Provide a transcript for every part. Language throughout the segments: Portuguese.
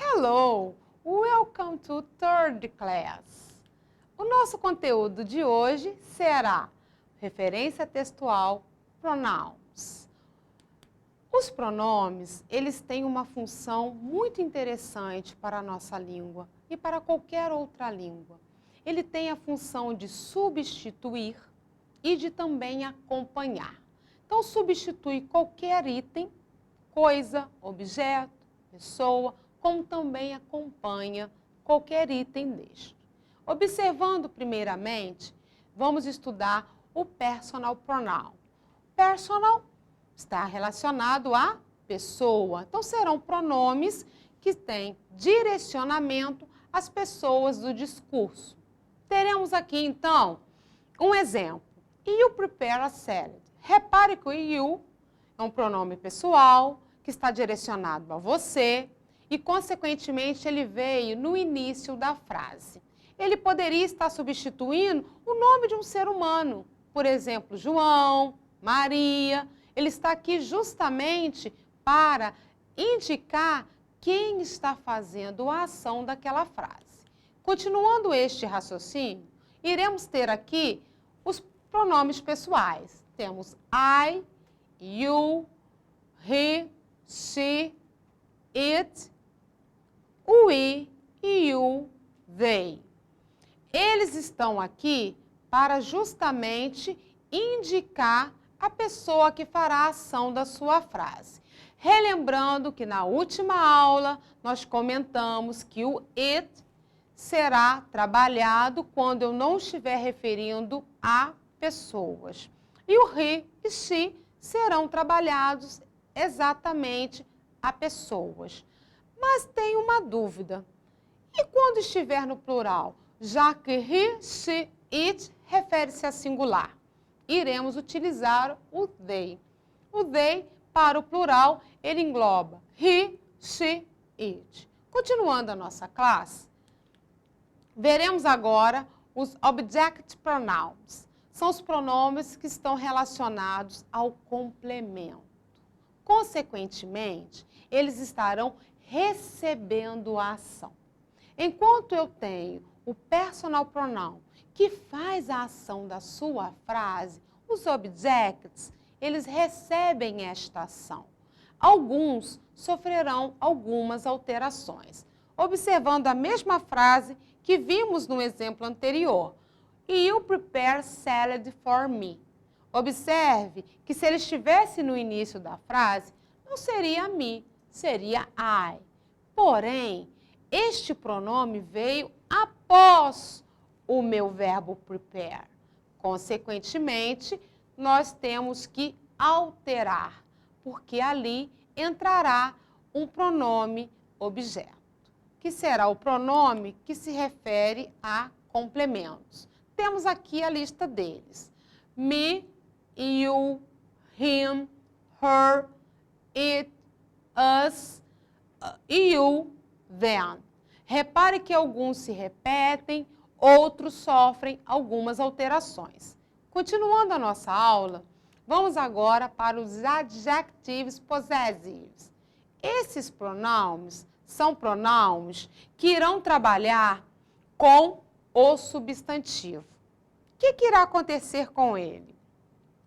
Hello, welcome to third class. O nosso conteúdo de hoje será referência textual, pronouns. Os pronomes, eles têm uma função muito interessante para a nossa língua e para qualquer outra língua. Ele tem a função de substituir e de também acompanhar. Então, substitui qualquer item, coisa, objeto, pessoa, como também acompanha qualquer item deste. Observando primeiramente, vamos estudar o personal pronoun. Personal está relacionado à pessoa. Então, serão pronomes que têm direcionamento às pessoas do discurso. Teremos aqui, então, um exemplo. You prepare a salad. Repare que o you é um pronome pessoal que está direcionado a você e, consequentemente, ele veio no início da frase. Ele poderia estar substituindo o nome de um ser humano. Por exemplo, João, Maria. Ele está aqui justamente para indicar quem está fazendo a ação daquela frase. Continuando este raciocínio, iremos ter aqui os pronomes pessoais. Temos I, you, he, she, it, we, you, they. Eles estão aqui para justamente indicar a pessoa que fará a ação da sua frase. Relembrando que na última aula nós comentamos que o it será trabalhado quando eu não estiver referindo a pessoas. E o he e she serão trabalhados exatamente a pessoas. Mas tem uma dúvida. E quando estiver no plural? Já que he, she, it refere-se a singular, iremos utilizar o they. O they, para o plural, ele engloba he, she, it. Continuando a nossa classe, veremos agora os object pronouns. São os pronomes que estão relacionados ao complemento. Consequentemente, eles estarão recebendo a ação. Enquanto eu tenho o personal pronoun que faz a ação da sua frase, os objects, eles recebem esta ação. Alguns sofrerão algumas alterações. Observando a mesma frase que vimos no exemplo anterior. You prepare salad for me. Observe que se ele estivesse no início da frase, não seria me, seria I. Porém, este pronome veio após o meu verbo prepare. Consequentemente, nós temos que alterar, porque ali entrará um pronome objeto, que será o pronome que se refere a complementos. Temos aqui a lista deles. Me, you, him, her, it, us, you, them. Repare que alguns se repetem, outros sofrem algumas alterações. Continuando a nossa aula, vamos agora para os adjetivos possessivos. Esses pronomes são pronomes que irão trabalhar com o substantivo. O que irá acontecer com ele?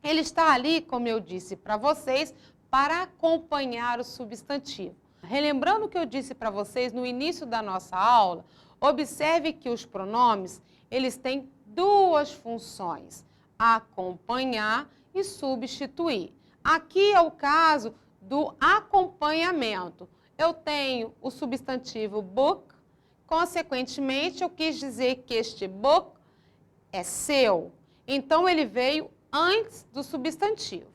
Ele está ali, como eu disse para vocês, para acompanhar o substantivo. Relembrando o que eu disse para vocês no início da nossa aula, observe que os pronomes, eles têm duas funções, acompanhar e substituir. Aqui é o caso do acompanhamento. Eu tenho o substantivo book, consequentemente, eu quis dizer que este book é seu. Então, ele veio antes do substantivo.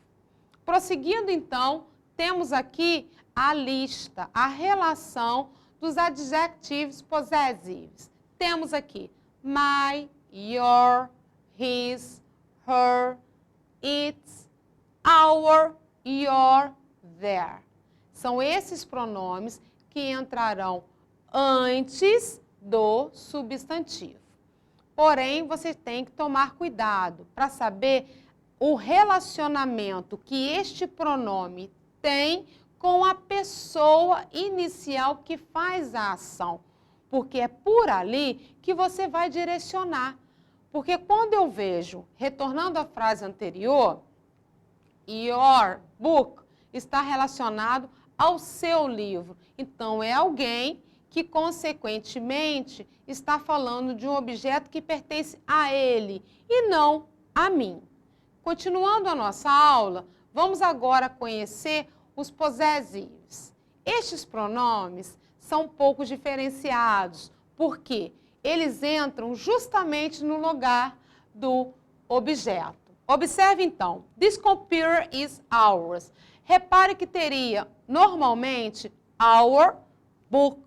Prosseguindo, então, temos aqui a lista, a relação dos adjetivos possessivos. Temos aqui my, your, his, her, its, our, your, their. São esses pronomes que entrarão antes do substantivo. Porém, você tem que tomar cuidado para saber o relacionamento que este pronome tem com a pessoa inicial que faz a ação, porque é por ali que você vai direcionar. Porque quando eu vejo, retornando à frase anterior, your book está relacionado ao seu livro. Então, é alguém que, consequentemente, está falando de um objeto que pertence a ele e não a mim. Continuando a nossa aula, vamos agora conhecer os possessives. Estes pronomes são um pouco diferenciados, porque eles entram justamente no lugar do objeto. Observe então, this computer is ours. Repare que teria normalmente our book,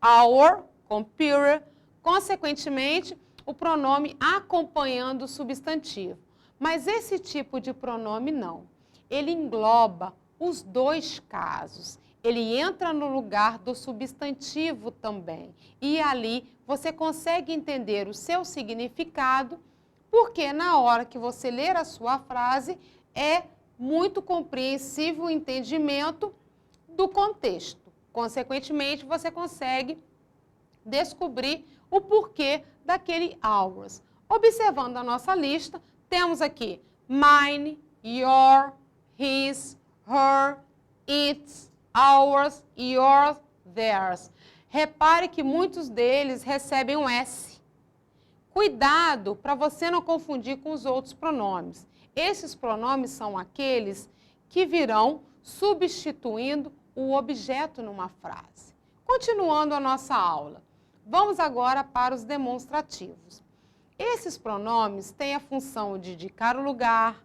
our computer, consequentemente o pronome acompanhando o substantivo. Mas esse tipo de pronome não. Ele engloba os dois casos. Ele entra no lugar do substantivo também. E ali você consegue entender o seu significado, porque na hora que você ler a sua frase, é muito compreensível o entendimento do contexto. Consequentemente, você consegue descobrir o porquê daquele ours. Observando a nossa lista, temos aqui mine, your, his, her, its, ours, yours, theirs. Repare que muitos deles recebem um S. Cuidado para você não confundir com os outros pronomes. Esses pronomes são aqueles que virão substituindo o objeto numa frase. Continuando a nossa aula, vamos agora para os demonstrativos. Esses pronomes têm a função de indicar o lugar,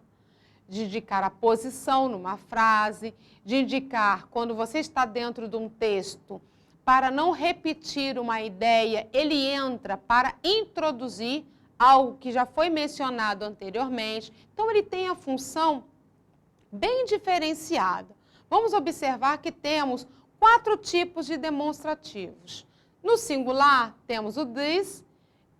de indicar a posição numa frase, de indicar quando você está dentro de um texto, para não repetir uma ideia, ele entra para introduzir algo que já foi mencionado anteriormente. Então, ele tem a função bem diferenciada. Vamos observar que temos 4 tipos de demonstrativos. No singular, temos o this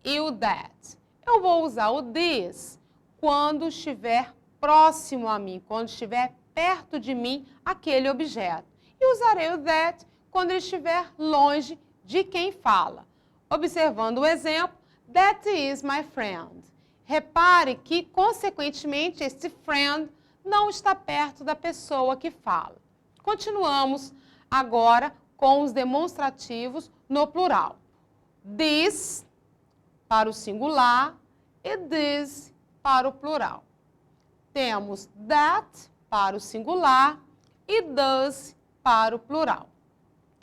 e o that. Eu vou usar o this quando estiver próximo a mim, quando estiver perto de mim aquele objeto. E usarei o that quando ele estiver longe de quem fala. Observando o exemplo, that is my friend. Repare que, consequentemente, este friend não está perto da pessoa que fala. Continuamos agora com os demonstrativos no plural. This para o singular e this para o plural. Temos that para o singular e does para o plural.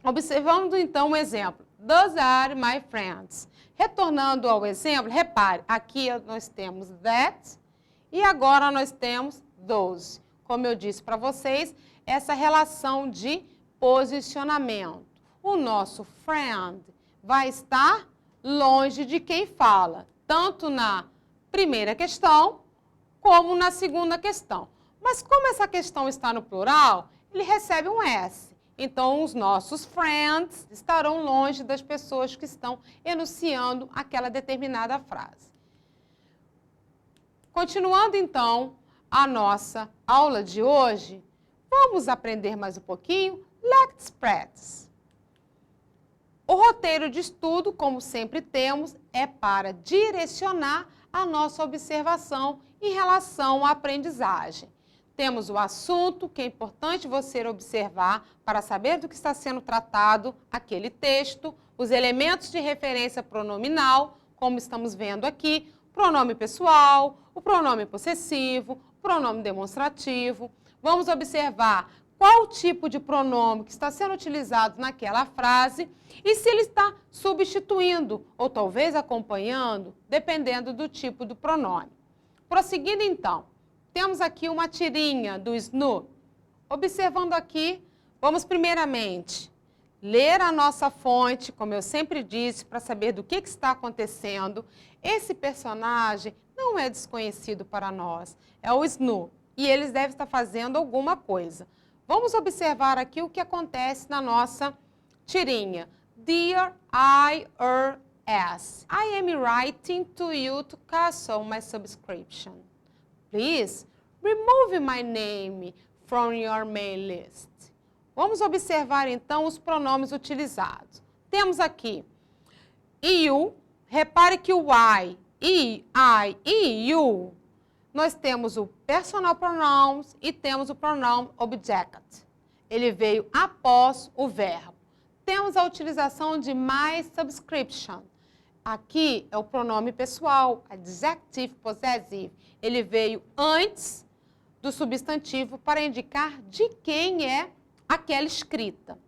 Observando então o exemplo. Those are my friends. Retornando ao exemplo, repare, aqui nós temos that e agora nós temos those. Como eu disse para vocês, essa relação de posicionamento. O nosso friend vai estar longe de quem fala, tanto na primeira questão como na segunda questão. Mas como essa questão está no plural, ele recebe um S. Então, os nossos friends estarão longe das pessoas que estão enunciando aquela determinada frase. Continuando, então, a nossa aula de hoje, vamos aprender mais um pouquinho? Let's practice. O roteiro de estudo, como sempre temos, é para direcionar a nossa observação em relação à aprendizagem. Temos o assunto, que é importante você observar para saber do que está sendo tratado aquele texto, os elementos de referência pronominal, como estamos vendo aqui, pronome pessoal, o pronome possessivo, o pronome demonstrativo. Vamos observar qual o tipo de pronome que está sendo utilizado naquela frase e se ele está substituindo ou talvez acompanhando, dependendo do tipo do pronome. Prosseguindo então, temos aqui uma tirinha do Snoopy. Observando aqui, vamos primeiramente ler a nossa fonte, como eu sempre disse, para saber do que está acontecendo. Esse personagem não é desconhecido para nós, é o Snoopy, e eles devem estar fazendo alguma coisa. Vamos observar aqui o que acontece na nossa tirinha. Dear IRS, I am writing to you to cancel my subscription. Please remove my name from your mail list. Vamos observar, então, os pronomes utilizados. Temos aqui you. Repare que o I e you, nós temos o personal pronouns e temos o pronoun object. Ele veio após o verbo. Temos a utilização de my subscription. Aqui é o pronome pessoal, adjective possessive. Ele veio antes do substantivo para indicar de quem é aquela escrita.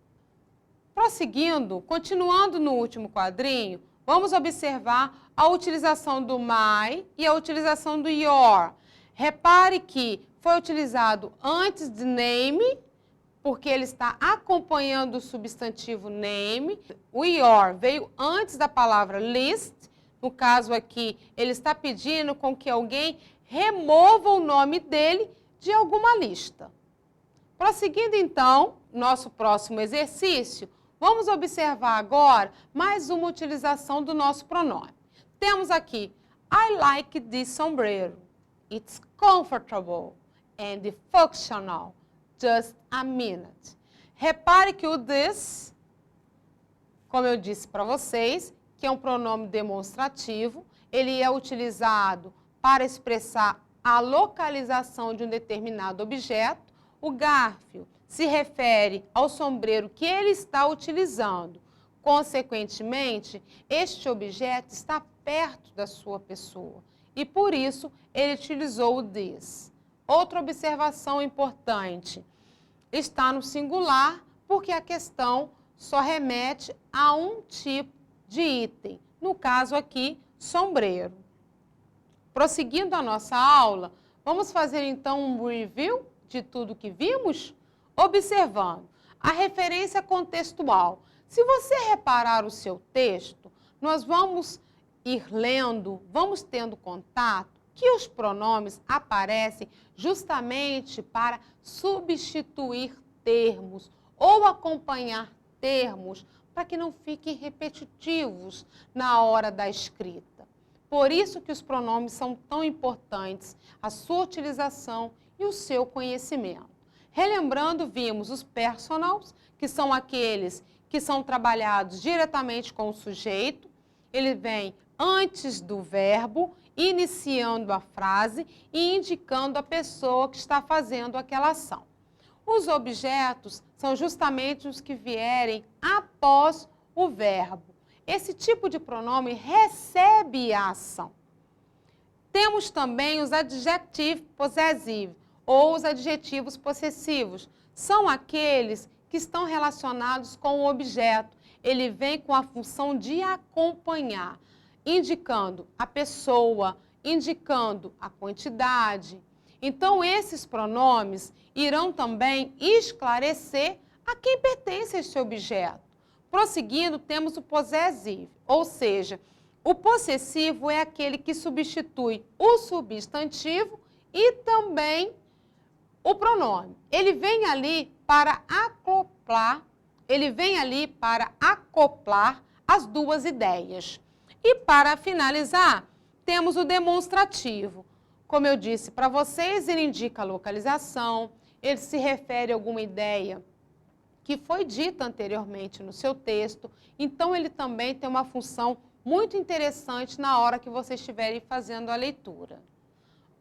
Prosseguindo, continuando no último quadrinho, vamos observar a utilização do my e a utilização do your. Repare que foi utilizado antes de name, porque ele está acompanhando o substantivo name. O your veio antes da palavra list. No caso aqui, ele está pedindo com que alguém remova o nome dele de alguma lista. Prosseguindo, então, nosso próximo exercício, vamos observar agora mais uma utilização do nosso pronome. Temos aqui, I like this sombrero. It's comfortable and functional. Just a minute. Repare que o this, como eu disse para vocês, que é um pronome demonstrativo, ele é utilizado para expressar a localização de um determinado objeto. O garfio se refere ao sombreiro que ele está utilizando. Consequentemente, este objeto está perto da sua pessoa e, por isso, ele utilizou o this. Outra observação importante, está no singular porque a questão só remete a um tipo de item. No caso aqui, sombreiro. Prosseguindo a nossa aula, vamos fazer então um review de tudo que vimos? Observando a referência contextual. Se você reparar o seu texto, nós vamos ir lendo, vamos tendo contato, que os pronomes aparecem justamente para substituir termos ou acompanhar termos para que não fiquem repetitivos na hora da escrita. Por isso que os pronomes são tão importantes, a sua utilização e o seu conhecimento. Relembrando, vimos os personals, que são aqueles que são trabalhados diretamente com o sujeito. Ele vem antes do verbo, iniciando a frase e indicando a pessoa que está fazendo aquela ação. Os objetos são justamente os que vierem após o verbo. Esse tipo de pronome recebe a ação. Temos também os adjective possessive, ou os adjetivos possessivos. São aqueles que estão relacionados com o objeto. Ele vem com a função de acompanhar, indicando a pessoa, indicando a quantidade. Então, esses pronomes irão também esclarecer a quem pertence este objeto. Prosseguindo, temos o possessive, ou seja, o possessivo é aquele que substitui o substantivo e também o pronome. Ele vem ali para acoplar as duas ideias. E para finalizar, temos o demonstrativo. Como eu disse para vocês, ele indica a localização, ele se refere a alguma ideia que foi dita anteriormente no seu texto, então ele também tem uma função muito interessante na hora que vocês estiverem fazendo a leitura.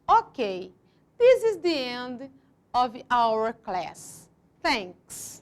Ok, this is the end of our class. Thanks.